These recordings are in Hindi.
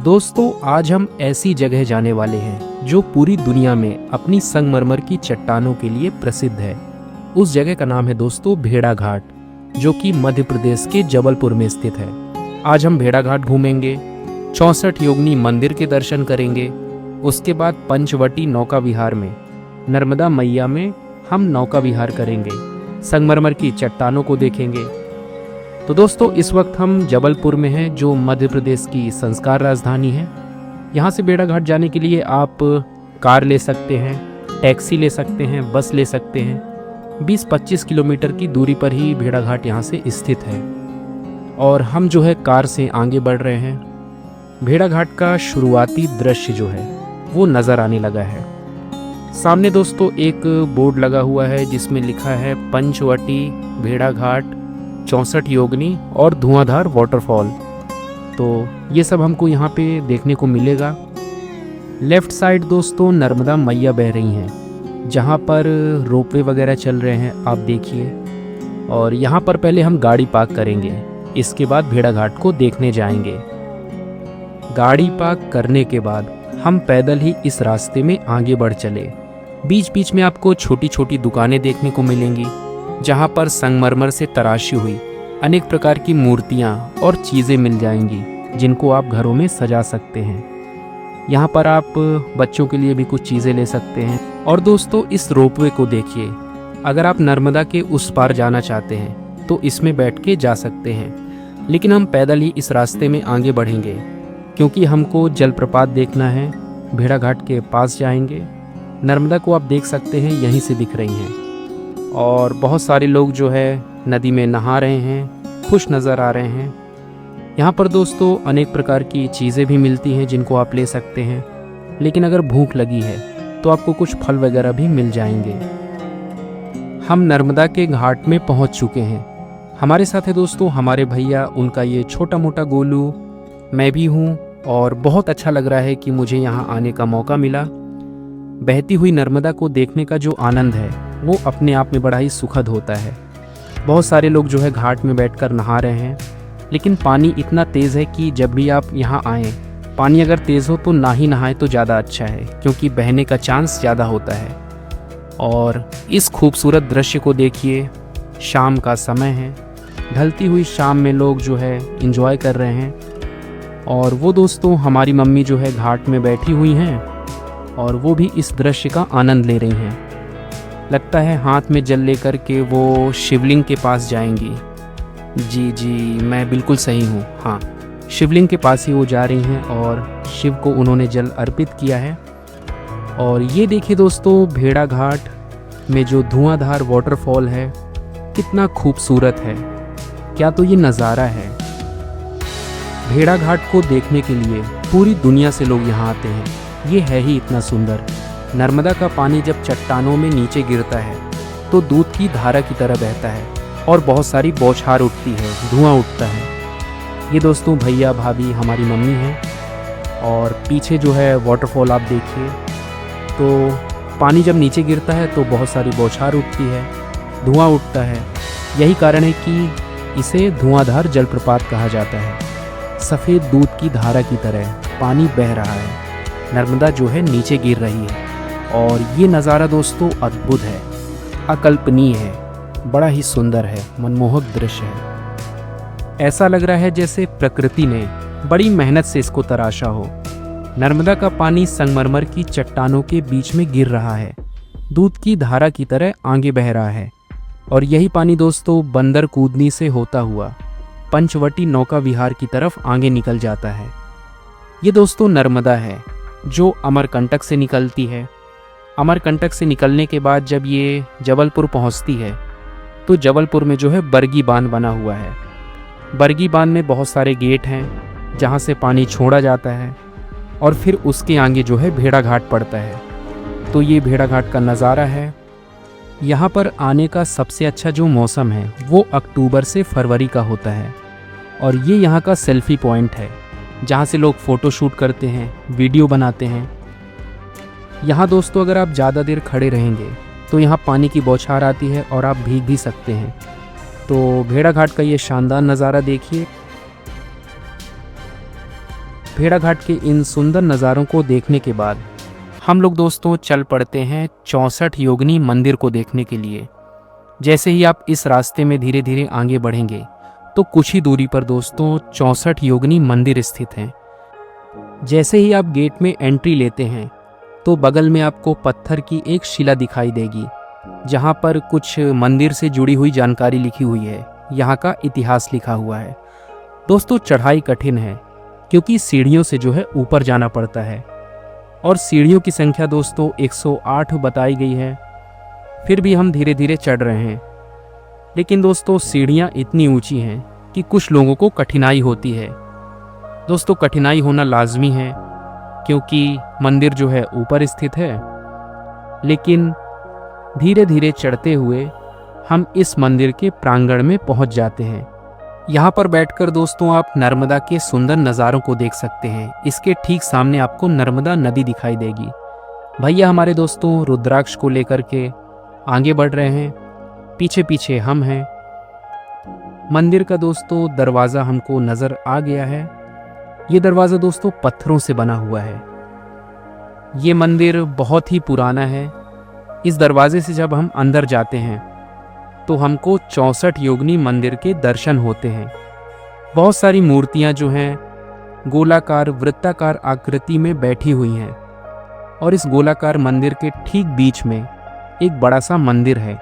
दोस्तों आज हम ऐसी जगह जाने वाले हैं जो पूरी दुनिया में अपनी संगमरमर की चट्टानों के लिए प्रसिद्ध है। उस जगह का नाम है दोस्तों भेड़ा घाट, जो कि मध्य प्रदेश के जबलपुर में स्थित है। आज हम भेड़ा घाट घूमेंगे, 64 योगिनी मंदिर के दर्शन करेंगे। उसके बाद पंचवटी नौका विहार में नर्मदा मैया में हम नौका विहार करेंगे, संगमरमर की चट्टानों को देखेंगे। तो दोस्तों इस वक्त हम जबलपुर में हैं, जो मध्य प्रदेश की संस्कार राजधानी है। यहाँ से भेड़ा घाट जाने के लिए आप कार ले सकते हैं, टैक्सी ले सकते हैं, बस ले सकते हैं। 20-25 किलोमीटर की दूरी पर ही भेड़ा घाट यहाँ से स्थित है और हम जो है कार से आगे बढ़ रहे हैं। भेड़ा घाट का शुरुआती दृश्य जो है वो नज़र आने लगा है। सामने दोस्तों एक बोर्ड लगा हुआ है जिसमें लिखा है पंचवटी भेड़ा घाट 64 योगिनी और धुआंधार वाटरफॉल। तो ये सब हमको यहाँ पे देखने को मिलेगा। लेफ़्ट साइड दोस्तों नर्मदा मैया बह रही हैं, जहाँ पर रोपवे वगैरह चल रहे हैं, आप देखिए। और यहाँ पर पहले हम गाड़ी पार्क करेंगे, इसके बाद भेड़ा घाट को देखने जाएंगे। गाड़ी पार्क करने के बाद हम पैदल ही इस रास्ते में आगे बढ़ चले। बीच बीच में आपको छोटी छोटी दुकानें देखने को मिलेंगी, जहाँ पर संगमरमर से तराशी हुई अनेक प्रकार की मूर्तियाँ और चीज़ें मिल जाएंगी, जिनको आप घरों में सजा सकते हैं। यहाँ पर आप बच्चों के लिए भी कुछ चीज़ें ले सकते हैं। और दोस्तों इस रोपवे को देखिए, अगर आप नर्मदा के उस पार जाना चाहते हैं तो इसमें बैठ के जा सकते हैं, लेकिन हम पैदल ही इस रास्ते में आगे बढ़ेंगे क्योंकि हमको जलप्रपात देखना है। भेड़ा घाट के पास जाएंगे, नर्मदा को आप देख सकते हैं यहीं से दिख रही हैं। और बहुत सारे लोग जो है नदी में नहा रहे हैं, खुश नज़र आ रहे हैं। यहाँ पर दोस्तों अनेक प्रकार की चीज़ें भी मिलती हैं जिनको आप ले सकते हैं, लेकिन अगर भूख लगी है तो आपको कुछ फल वगैरह भी मिल जाएंगे। हम नर्मदा के घाट में पहुँच चुके हैं। हमारे साथ है दोस्तों हमारे भैया, उनका ये छोटा मोटा गोलू, मैं भी हूँ। और बहुत अच्छा लग रहा है कि मुझे यहाँ आने का मौका मिला। बहती हुई नर्मदा को देखने का जो आनंद है वो अपने आप में बड़ा ही सुखद होता है। बहुत सारे लोग जो है घाट में बैठकर नहा रहे हैं, लेकिन पानी इतना तेज़ है कि जब भी आप यहाँ आएँ, पानी अगर तेज़ हो तो ना ही नहाए तो ज़्यादा अच्छा है, क्योंकि बहने का चांस ज़्यादा होता है। और इस खूबसूरत दृश्य को देखिए, शाम का समय है, ढलती हुई शाम में लोग जो है एंजॉय कर रहे हैं। और वो दोस्तों हमारी मम्मी जो है घाट में बैठी हुई हैं और वो भी इस दृश्य का आनंद ले रही हैं। लगता है हाथ में जल लेकर के वो शिवलिंग के पास जाएंगी। जी मैं बिल्कुल सही हूँ, हाँ, शिवलिंग के पास ही वो जा रही हैं और शिव को उन्होंने जल अर्पित किया है। और ये देखिए दोस्तों भेड़ा घाट में जो धुआंधार वाटरफॉल है कितना खूबसूरत है। क्या तो ये नज़ारा है। भेड़ा घाट को देखने के लिए पूरी दुनिया से लोग यहाँ आते हैं। ये है ही इतना सुंदर। नर्मदा का पानी जब चट्टानों में नीचे गिरता है तो दूध की धारा की तरह बहता है और बहुत सारी बौछार उठती है, धुआं उठता है। ये दोस्तों भैया भाभी हमारी मम्मी हैं। और पीछे जो है वाटरफॉल आप देखिए, तो पानी जब नीचे गिरता है तो बहुत सारी बौछार उठती है, धुआं उठता है। यही कारण है कि इसे धुआंधार जलप्रपात कहा जाता है। सफ़ेद दूध की धारा की तरह पानी बह रहा है, नर्मदा जो है नीचे गिर रही है। और ये नज़ारा दोस्तों अद्भुत है, अकल्पनीय है, बड़ा ही सुंदर है, मनमोहक दृश्य है। ऐसा लग रहा है जैसे प्रकृति ने बड़ी मेहनत से इसको तराशा हो। नर्मदा का पानी संगमरमर की चट्टानों के बीच में गिर रहा है, दूध की धारा की तरह आगे बह रहा है। और यही पानी दोस्तों बंदर कूदनी से होता हुआ पंचवटी नौका विहार की तरफ आगे निकल जाता है। ये दोस्तों नर्मदा है जो अमरकंटक से निकलती है। अमरकंटक से निकलने के बाद जब ये जबलपुर पहुंचती है तो जबलपुर में जो है बरगी बांध बना हुआ है। बरगी बांध में बहुत सारे गेट हैं जहां से पानी छोड़ा जाता है और फिर उसके आगे जो है भेड़ा घाट पड़ता है। तो ये भेड़ा घाट का नज़ारा है। यहाँ पर आने का सबसे अच्छा जो मौसम है वो अक्टूबर से फरवरी का होता है। और ये यहाँ का सेल्फी पॉइंट है जहाँ से लोग फ़ोटो शूट करते हैं, वीडियो बनाते हैं। यहाँ दोस्तों अगर आप ज़्यादा देर खड़े रहेंगे तो यहाँ पानी की बौछार आती है और आप भीग भी सकते हैं। तो भेड़ा घाट का ये शानदार नज़ारा देखिए। भेड़ाघाट के इन सुंदर नज़ारों को देखने के बाद हम लोग दोस्तों चल पड़ते हैं 64 योगिनी मंदिर को देखने के लिए। जैसे ही आप इस रास्ते में धीरे धीरे आगे बढ़ेंगे तो कुछ ही दूरी पर दोस्तों 64 योगिनी मंदिर स्थित हैं। जैसे ही आप गेट में एंट्री लेते हैं तो बगल में आपको पत्थर की एक शिला दिखाई देगी, जहां पर कुछ मंदिर से जुड़ी हुई जानकारी लिखी हुई है, यहाँ का इतिहास लिखा हुआ है। दोस्तों चढ़ाई कठिन है क्योंकि सीढ़ियों से जो है ऊपर जाना पड़ता है और सीढ़ियों की संख्या दोस्तों 108 बताई गई है। फिर भी हम धीरे धीरे चढ़ रहे हैं, लेकिन दोस्तों सीढ़ियाँ इतनी ऊंची हैं कि कुछ लोगों को कठिनाई होती है। दोस्तों कठिनाई होना लाजमी है क्योंकि मंदिर जो है ऊपर स्थित है, लेकिन धीरे धीरे चढ़ते हुए हम इस मंदिर के प्रांगण में पहुंच जाते हैं। यहाँ पर बैठकर दोस्तों आप नर्मदा के सुंदर नज़ारों को देख सकते हैं। इसके ठीक सामने आपको नर्मदा नदी दिखाई देगी। भैया हमारे दोस्तों रुद्राक्ष को लेकर के आगे बढ़ रहे हैं, पीछे पीछे हम हैं। मंदिर का दोस्तों दरवाज़ा हमको नज़र आ गया है। ये दरवाज़ा दोस्तों पत्थरों से बना हुआ है। ये मंदिर बहुत ही पुराना है। इस दरवाजे से जब हम अंदर जाते हैं तो हमको 64 योगिनी मंदिर के दर्शन होते हैं। बहुत सारी मूर्तियां जो हैं गोलाकार वृत्ताकार आकृति में बैठी हुई हैं और इस गोलाकार मंदिर के ठीक बीच में एक बड़ा सा मंदिर है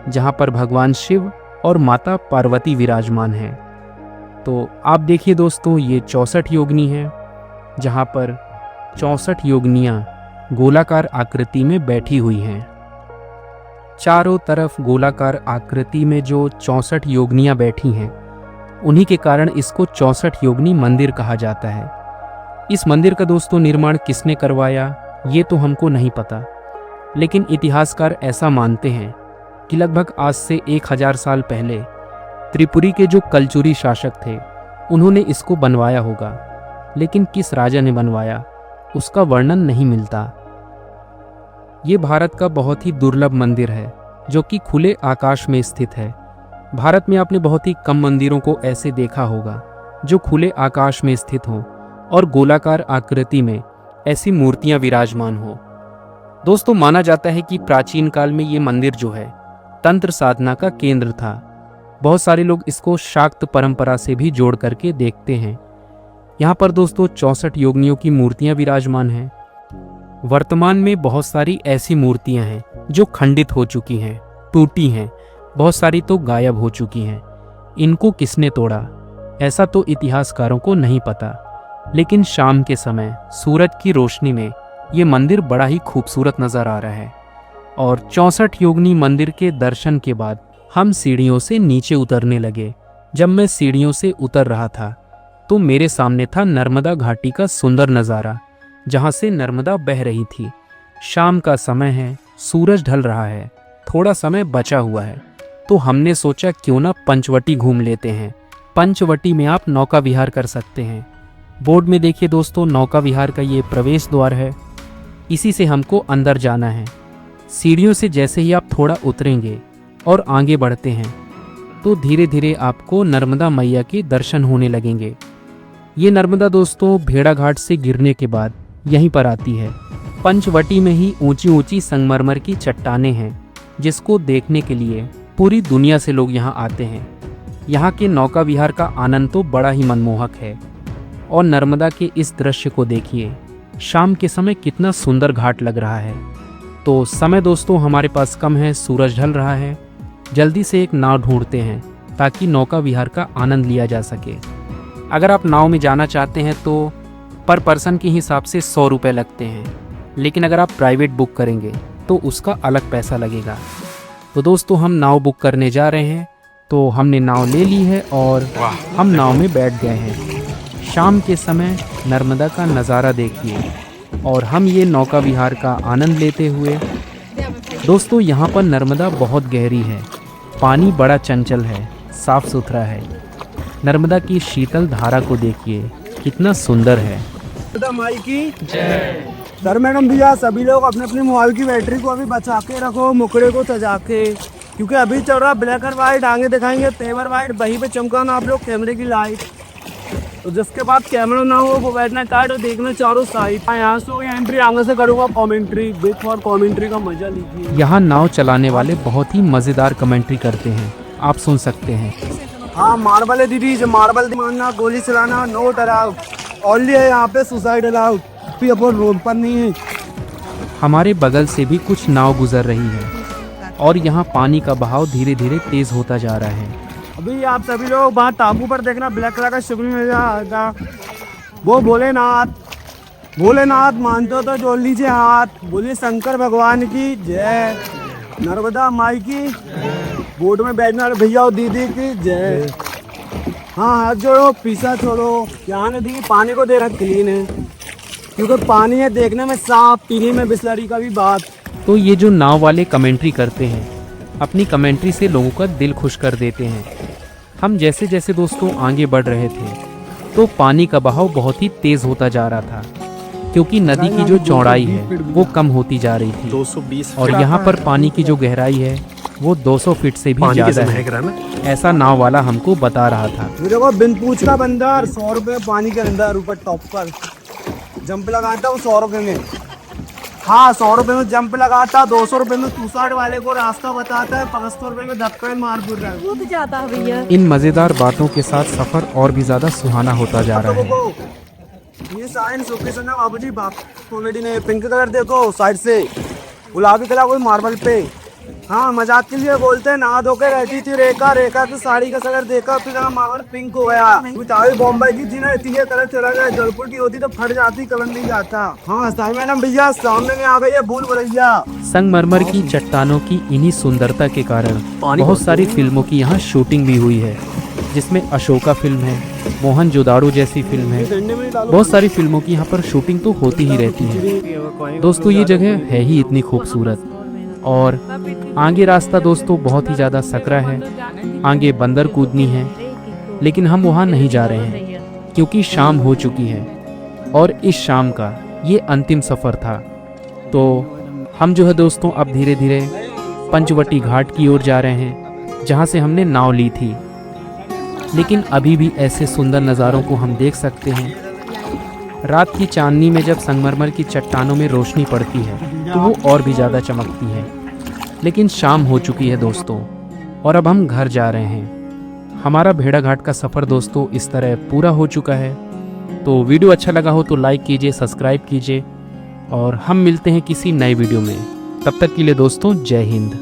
जहां पर भगवान शिव और माता पार्वती विराजमान हैं। तो आप देखिए दोस्तों ये 64 योगिनी है जहां पर 64 योगिनियां गोलाकार आकृति में बैठी हुई हैं। चारों तरफ गोलाकार आकृति में जो 64 योगिनियां बैठी हैं, उन्हीं के कारण इसको 64 योगिनी मंदिर कहा जाता है। इस मंदिर का दोस्तों निर्माण किसने करवाया ये तो हमको नहीं पता, लेकिन इतिहासकार ऐसा मानते हैं कि लगभग आज से 1000 साल पहले त्रिपुरी के जो कलचुरी शासक थे उन्होंने इसको बनवाया होगा, लेकिन किस राजा ने बनवाया उसका वर्णन नहीं मिलता। ये भारत का बहुत ही दुर्लभ मंदिर है जो कि खुले आकाश में स्थित है। भारत में आपने बहुत ही कम मंदिरों को ऐसे देखा होगा जो खुले आकाश में स्थित हों और गोलाकार आकृति में ऐसी मूर्तियां विराजमान हो। दोस्तों माना जाता है कि प्राचीन काल में ये मंदिर जो है तंत्र साधना का केंद्र था। बहुत सारे लोग इसको शाक्त परंपरा से भी जोड़ करके देखते हैं। यहाँ पर दोस्तों 64 योगिनियों की मूर्तियां विराजमान हैं। वर्तमान में बहुत सारी ऐसी मूर्तियां हैं जो खंडित हो चुकी हैं, टूटी हैं, बहुत सारी तो गायब हो चुकी हैं। इनको किसने तोड़ा ऐसा तो इतिहासकारों को नहीं पता, लेकिन शाम के समय सूरज की रोशनी में ये मंदिर बड़ा ही खूबसूरत नज़र आ रहा है। और 64 योगिनी मंदिर के दर्शन के बाद हम सीढ़ियों से नीचे उतरने लगे। जब मैं सीढ़ियों से उतर रहा था तो मेरे सामने था नर्मदा घाटी का सुंदर नज़ारा, जहाँ से नर्मदा बह रही थी। शाम का समय है, सूरज ढल रहा है, थोड़ा समय बचा हुआ है, तो हमने सोचा क्यों ना पंचवटी घूम लेते हैं। पंचवटी में आप नौका विहार कर सकते हैं। बोर्ड में देखिए दोस्तों नौका विहार का ये प्रवेश द्वार है, इसी से हमको अंदर जाना है। सीढ़ियों से जैसे ही आप थोड़ा उतरेंगे और आगे बढ़ते हैं तो धीरे धीरे आपको नर्मदा मैया के दर्शन होने लगेंगे। ये नर्मदा दोस्तों भेड़ाघाट से गिरने के बाद यहीं पर आती है। पंचवटी में ही ऊंची ऊंची संगमरमर की चट्टानें हैं जिसको देखने के लिए पूरी दुनिया से लोग यहाँ आते हैं। यहाँ के नौका विहार का आनंद तो बड़ा ही मनमोहक है। और नर्मदा के इस दृश्य को देखिए, शाम के समय कितना सुंदर घाट लग रहा है। तो समय दोस्तों हमारे पास कम है, सूरज ढल रहा है, जल्दी से एक नाव ढूंढते हैं ताकि नौका विहार का आनंद लिया जा सके। अगर आप नाव में जाना चाहते हैं तो पर पर्सन के हिसाब से 100 रुपये लगते हैं, लेकिन अगर आप प्राइवेट बुक करेंगे तो उसका अलग पैसा लगेगा। तो दोस्तों हम नाव बुक करने जा रहे हैं, तो हमने नाव ले ली है और हम नाव में बैठ गए हैं। शाम के समय नर्मदा का नज़ारा देखिए और हम ये नौका विहार का आनंद लेते हुए। दोस्तों यहाँ पर नर्मदा बहुत गहरी है, पानी बड़ा चंचल है, साफ सुथरा है। नर्मदा की शीतल धारा को देखिए कितना सुंदर है। माई की जय। सर मैडम भैया सभी लोग अपने अपने मोबाइल की बैटरी को अभी बचा के रखो, मुखड़े को सजा के, क्योंकि अभी चल रहा ब्लैक एंड वाइट, आगे दिखाएंगे तेवर वाइट, वहीं पे चमकाना आप लोग कैमरे की लाइट। तो जिसके बाद कैमरा ना हो वो बैठना टाइट और देखना चारों साइड। यहाँ से एंट्री आगे से करूँगा कॉमेंट्री, बिग फॉर कॉमेंट्री का मजा लीजिए। यहाँ नाव चलाने वाले बहुत ही मज़ेदार कमेंट्री करते हैं, आप सुन सकते हैं। हाँ मार्बल है दीदी, जो मार्बल मारना, गोली चलाना नोट अलाउड, ओनली है यहाँ पे सुसाइड अलाउड, भी अपन रोड पर नहीं है। हमारे बगल से भी कुछ नाव गुजर रही है और यहाँ पानी का बहाव धीरे धीरे तेज होता जा रहा है। अभी आप सभी लोग वहाँ टापू पर देखना ब्लैक कलर का शुक्र नजर आएगा, वो भोलेनाथ। भोलेनाथ मानते हो तो जोड़ लीजिए हाथ, बोलिए शंकर भगवान की जय, नर्मदा माई की, बोट में बैठने वाले भैया और दीदी की जय। हाँ हाथ जोड़ो, पीछा छोड़ो। यहाँ नदी पानी को देखना क्लीन है, क्योंकि पानी है देखने में साफ, पीने में बिस्लरी का भी बात। तो ये जो नाव वाले कमेंट्री करते हैं, अपनी कमेंट्री से लोगों का दिल खुश कर देते हैं। हम जैसे जैसे दोस्तों आगे बढ़ रहे थे तो पानी का बहाव बहुत ही तेज़ होता जा रहा था, क्योंकि नदी की जो चौड़ाई है वो कम होती जा रही थी 220 और यहाँ पर पानी की जो गहराई है वो 200 फीट से भी ज़्यादा है, ऐसा नाव वाला हमको बता रहा था। मेरे को बिन पूछ का बंदा 100 रुपये पानी के अंदर ऊपर टॉप पर जंप लगाता हूँ 100 रुपये में। हाँ 100 रुपये में जंप लगाता, 200 रुपये में सुसाइड वाले को रास्ता बताता है, 500 रुपये में धक्का मार पूर रहा है। कूद जाता है भैया। इन मज़ेदार बातों के साथ सफ़र और भी ज़्यादा सुहाना होता जा रहा है। ये साइंस लोकेशन है बाबू जी, बाप कॉमेडी ने पिंक कलर देखो साइड से, गुलाबी कलर कोई मार्बल पे। हाँ मजाक के लिए बोलते हैं, नहा धो के रहती थी रेखा, रेखा की साड़ी का कलर देखा फिर मार्बल पिंक हो गया। बॉम्बे की थी ना, ये कलर चला गया, जयपुर की होती तो फट जाती, कलर नहीं जाता। हाँ साई मैडम भैया सामने में आ गई है भूल भुलैया। संगमरमर की चट्टानों की इन्हीं सुंदरता के कारण बहुत सारी फिल्मों की यहाँ शूटिंग भी हुई है, जिसमें अशोका फिल्म है, मोहनजोदाड़ो जैसी फिल्म है। बहुत सारी फिल्मों की यहाँ पर शूटिंग तो होती ही रहती है। दोस्तों ये जगह है ही इतनी खूबसूरत, और आगे रास्ता दोस्तों बहुत ही ज़्यादा सकरा है, आगे बंदर कूदनी है, लेकिन हम वहाँ नहीं जा रहे हैं क्योंकि शाम हो चुकी है और इस शाम का ये अंतिम सफ़र था। तो हम जो है दोस्तों अब धीरे धीरे पंचवटी घाट की ओर जा रहे हैं, जहाँ से हमने नाव ली थी। लेकिन अभी भी ऐसे सुंदर नज़ारों को हम देख सकते हैं। रात की चांदनी में जब संगमरमर की चट्टानों में रोशनी पड़ती है तो वो और भी ज़्यादा चमकती है। लेकिन शाम हो चुकी है दोस्तों और अब हम घर जा रहे हैं। हमारा भेड़ा घाट का सफ़र दोस्तों इस तरह पूरा हो चुका है। तो वीडियो अच्छा लगा हो तो लाइक कीजिए, सब्सक्राइब कीजिए और हम मिलते हैं किसी नए वीडियो में। तब तक के लिए दोस्तों जय हिंद।